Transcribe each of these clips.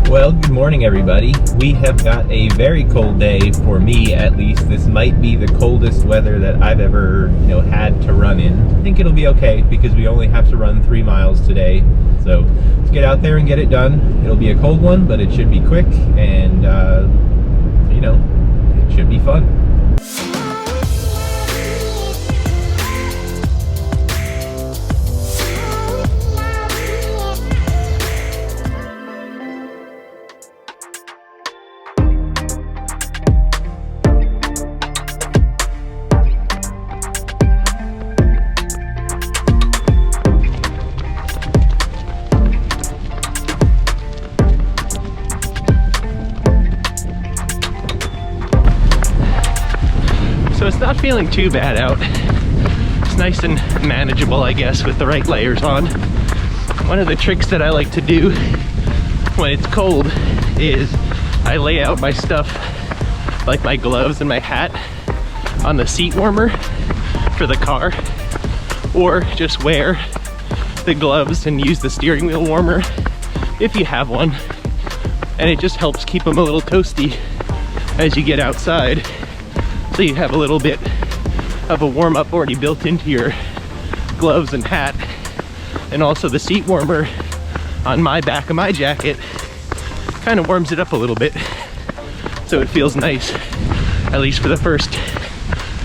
Well, good morning everybody. We have got a very cold day, for me at least. This might be the coldest weather that I've ever, had to run in. I think it'll be okay because we only have to run 3 miles today. So let's get out there and get it done. It'll be a cold one, but it should be quick and, it should be fun. So it's not feeling too bad out. It's nice and manageable, I guess, with the right layers on. One of the tricks that I like to do when it's cold is I lay out my stuff, like my gloves and my hat, on the seat warmer for the car, or just wear the gloves and use the steering wheel warmer if you have one. And it just helps keep them a little toasty as you get outside. So you have a little bit of a warm-up already built into your gloves and hat. And also the seat warmer on my back of my jacket kind of warms it up a little bit. So it feels nice, at least for the first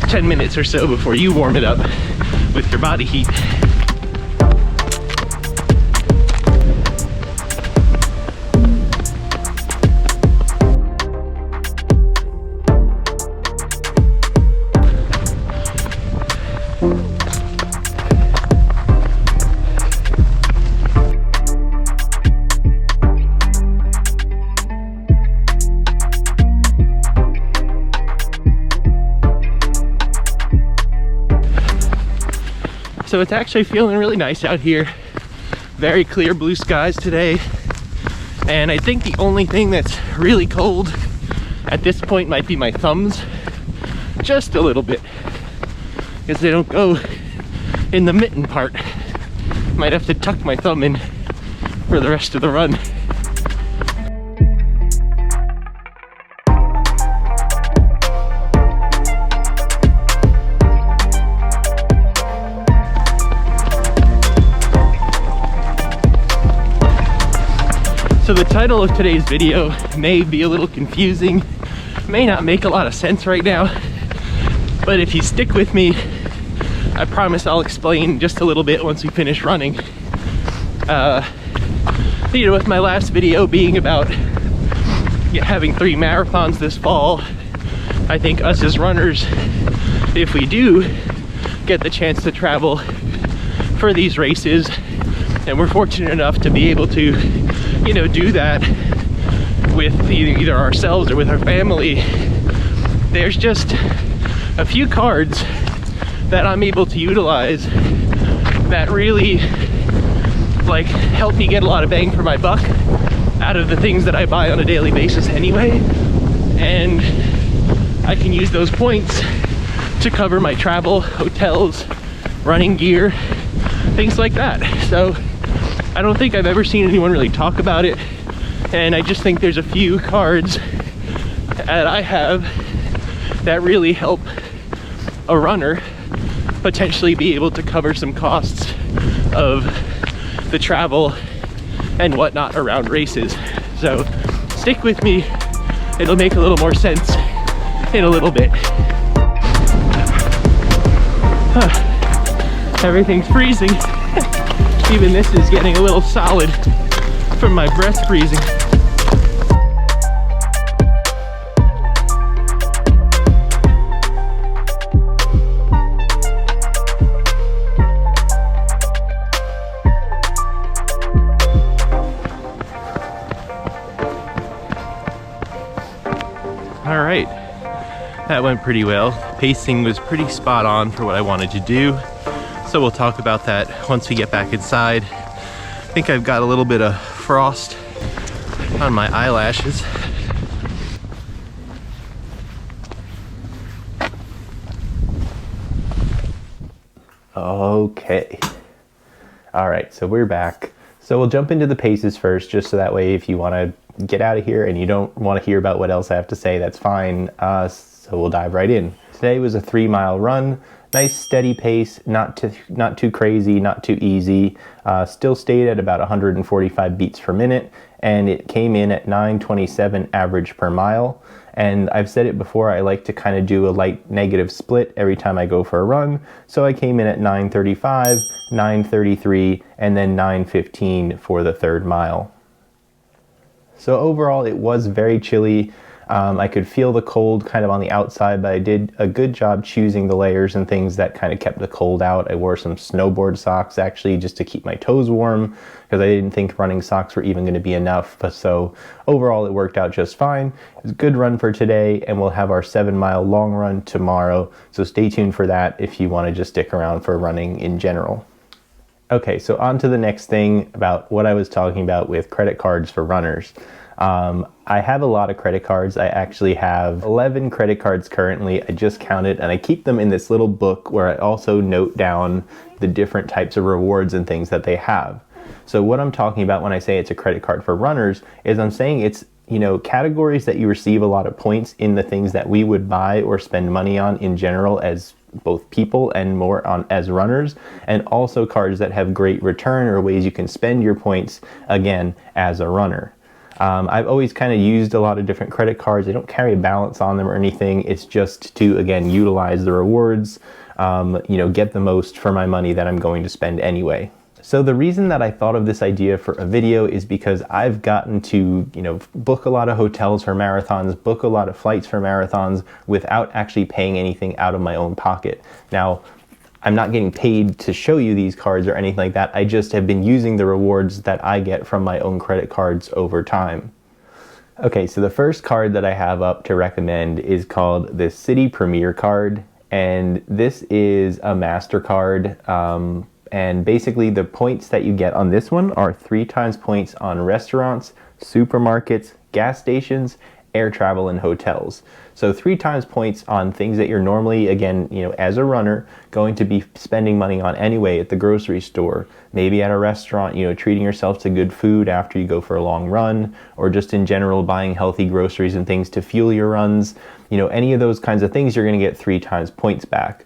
10 minutes or so before you warm it up with your body heat. So it's actually feeling really nice out here. Very clear blue skies today. And I think the only thing that's really cold at this point might be my thumbs. Just a little bit. Because they don't go in the mitten part. Might have to tuck my thumb in for the rest of the run. So the title of today's video may be a little confusing, may not make a lot of sense right now, but if you stick with me, I promise I'll explain just a little bit once we finish running. With my last video being about having 3 marathons this fall, I think us as runners, if we do get the chance to travel for these races, and we're fortunate enough to be able to do that with either ourselves or with our family, there's just a few cards that I'm able to utilize that really help me get a lot of bang for my buck out of the things that I buy on a daily basis anyway. And I can use those points to cover my travel, hotels, running gear, things like that. So I don't think I've ever seen anyone really talk about it, and I just think there's a few cards that I have that really help a runner potentially be able to cover some costs of the travel and whatnot around races. So stick with me, it'll make a little more sense in a little bit. Everything's freezing. Even this is getting a little solid from my breath freezing. All right, that went pretty well. Pacing was pretty spot on for what I wanted to do. So we'll talk about that once we get back inside. I think I've got a little bit of frost on my eyelashes. Okay. All right, so we're back. So we'll jump into the paces first, just so that way if you want to, get out of here and you don't want to hear about what else I have to say, that's fine. So we'll dive right in. Today was a 3-mile run. Nice steady pace, not too crazy, not too easy. Still stayed at about 145 beats per minute, and it came in at 9:27 average per mile. And I've said it before, I like to kind of do a light negative split every time I go for a run. So I came in at 9:35, 9:33, and then 9:15 for the 3rd mile. So overall, it was very chilly. I could feel the cold kind of on the outside, but I did a good job choosing the layers and things that kind of kept the cold out. I wore some snowboard socks actually just to keep my toes warm because I didn't think running socks were even going to be enough. But so overall, it worked out just fine. It was a good run for today, and we'll have our 7-mile long run tomorrow. So stay tuned for that if you want to just stick around for running in general. Okay, so on to the next thing about what I was talking about with credit cards for runners. I have a lot of credit cards. I actually have 11 credit cards currently. I just counted, and I keep them in this little book where I also note down the different types of rewards and things that they have. So what I'm talking about when I say it's a credit card for runners is I'm saying it's, you know, categories that you receive a lot of points in the things that we would buy or spend money on in general as both people and more on as runners, and also cards that have great return or ways you can spend your points again as a runner. I've always kind of used a lot of different credit cards. I don't carry a balance on them or anything. It's just to, again, utilize the rewards, you know, get the most for my money that I'm going to spend anyway. So the reason that I thought of this idea for a video is because I've gotten to, you know, book a lot of hotels for marathons, book a lot of flights for marathons without actually paying anything out of my own pocket. Now, I'm not getting paid to show you these cards or anything like that. I just have been using the rewards that I get from my own credit cards over time. Okay, so the first card that I have up to recommend is called the City Premier card. And this is a MasterCard. And basically the points that you get on this one are 3 times points on restaurants, supermarkets, gas stations, air travel, and hotels. So 3 times points on things that you're normally, again, you know, as a runner, going to be spending money on anyway at the grocery store, maybe at a restaurant, you know, treating yourself to good food after you go for a long run, or just in general buying healthy groceries and things to fuel your runs. You know, any of those kinds of things, you're going to get 3 times points back.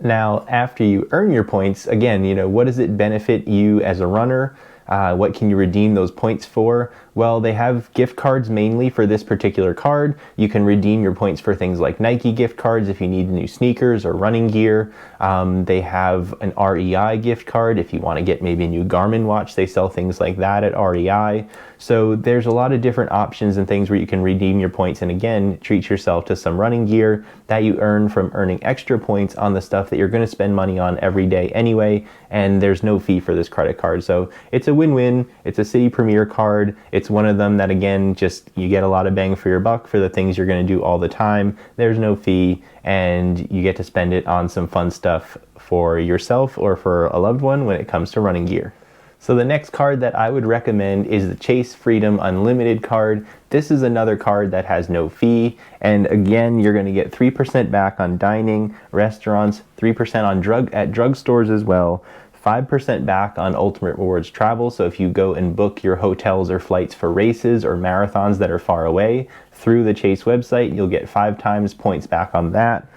Now, after you earn your points, again, you know, what does it benefit you as a runner? What can you redeem those points for? Well, they have gift cards mainly for this particular card. You can redeem your points for things like Nike gift cards if you need new sneakers or running gear. They have an REI gift card if you want to get maybe a new Garmin watch. They sell things like that at REI. So there's a lot of different options and things where you can redeem your points and again, treat yourself to some running gear that you earn from earning extra points on the stuff that you're going to spend money on every day anyway, and there's no fee for this credit card. So it's a win-win. It's a City Premier card. It's one of them that, again, just you get a lot of bang for your buck for the things you're going to do all the time. There's no fee, and you get to spend it on some fun stuff for yourself or for a loved one when it comes to running gear. So the next card that I would recommend is the Chase Freedom Unlimited card. This is another card that has no fee, and again, you're going to get 3% back on dining, restaurants, 3% on drugstores as well, 5% back on Ultimate Rewards travel. So if you go and book your hotels or flights for races or marathons that are far away through the Chase website, you'll get 5 times points back on that.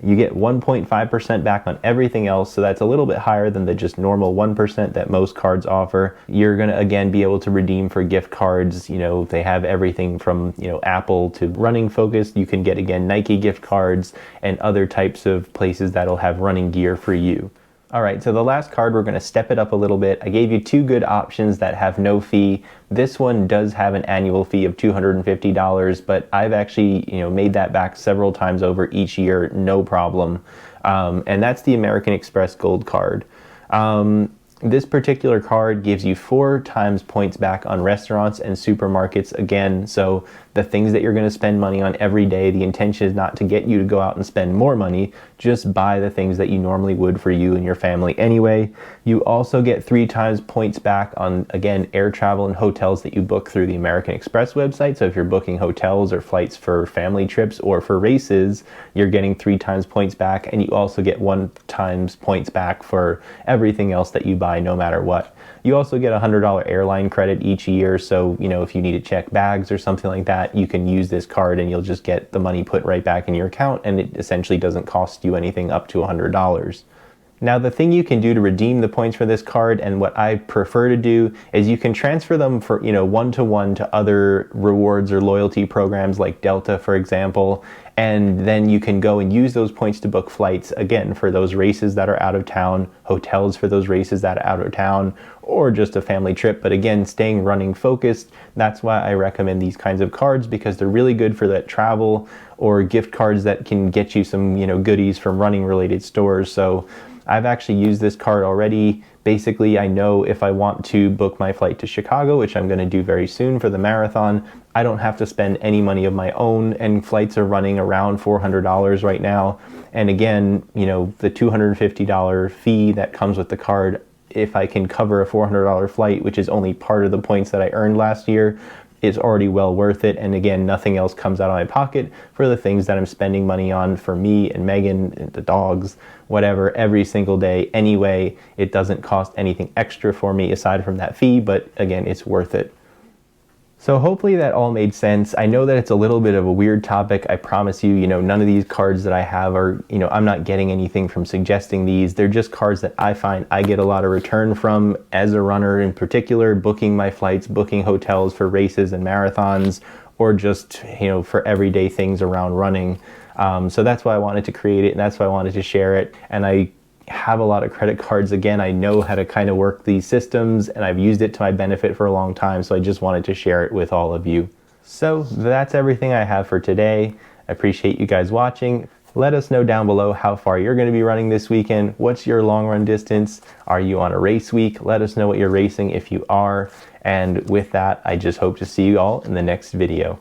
You get 1.5% back on everything else, so that's a little bit higher than the just normal 1% that most cards offer. You're going to, again, be able to redeem for gift cards. You know, they have everything from, you know, Apple to running focused. You can get, again, Nike gift cards and other types of places that'll have running gear for you. All right, so the last card, we're going to step it up a little bit. I gave you 2 good options that have no fee. This one does have an annual fee of $250, but I've actually, you know, made that back several times over each year, no problem. And that's the American Express Gold card. This particular card gives you 4 times points back on restaurants and supermarkets again. So the things that you're going to spend money on every day. The intention is not to get you to go out and spend more money, just buy the things that you normally would for you and your family anyway. You also get 3 times points back on, again, air travel and hotels that you book through the American Express website. So if you're booking hotels or flights for family trips or for races, you're getting 3 times points back, and you also get 1 times points back for everything else that you buy, no matter what. You also get a $100 airline credit each year, so if you need to check bags or something like that, you can use this card and you'll just get the money put right back in your account, and it essentially doesn't cost you anything up to $100. Now, the thing you can do to redeem the points for this card, and what I prefer to do, is you can transfer them for, one-to-one to other rewards or loyalty programs like Delta, for example, and then you can go and use those points to book flights, again, for those races that are out of town, hotels for those races that are out of town, or just a family trip. But again, staying running focused, that's why I recommend these kinds of cards, because they're really good for that travel, or gift cards that can get you some, goodies from running related stores. So I've actually used this card already. Basically, I know if I want to book my flight to Chicago, which I'm going to do very soon for the marathon, I don't have to spend any money of my own, and flights are running around $400 right now. And again, the $250 fee that comes with the card, if I can cover a $400 flight, which is only part of the points that I earned last year, is already well worth it. And again, nothing else comes out of my pocket for the things that I'm spending money on for me and Megan and the dogs, whatever, every single day anyway. It doesn't cost anything extra for me aside from that fee, but again, it's worth it. So hopefully that all made sense. I know that it's a little bit of a weird topic. I promise you, none of these cards that I have are, I'm not getting anything from suggesting these. They're just cards that I find I get a lot of return from as a runner, in particular, booking my flights, booking hotels for races and marathons, or just, for everyday things around running. So that's why I wanted to create it, and that's why I wanted to share it. And I have a lot of credit cards. Again, I know how to kind of work these systems, and I've used it to my benefit for a long time, so I just wanted to share it with all of you. So that's everything I have for today. I appreciate you guys watching. Let us know down below how far you're going to be running this weekend. What's your long run distance? Are you on a race week? Let us know what you're racing if you are. And with that, I just hope to see you all in the next video.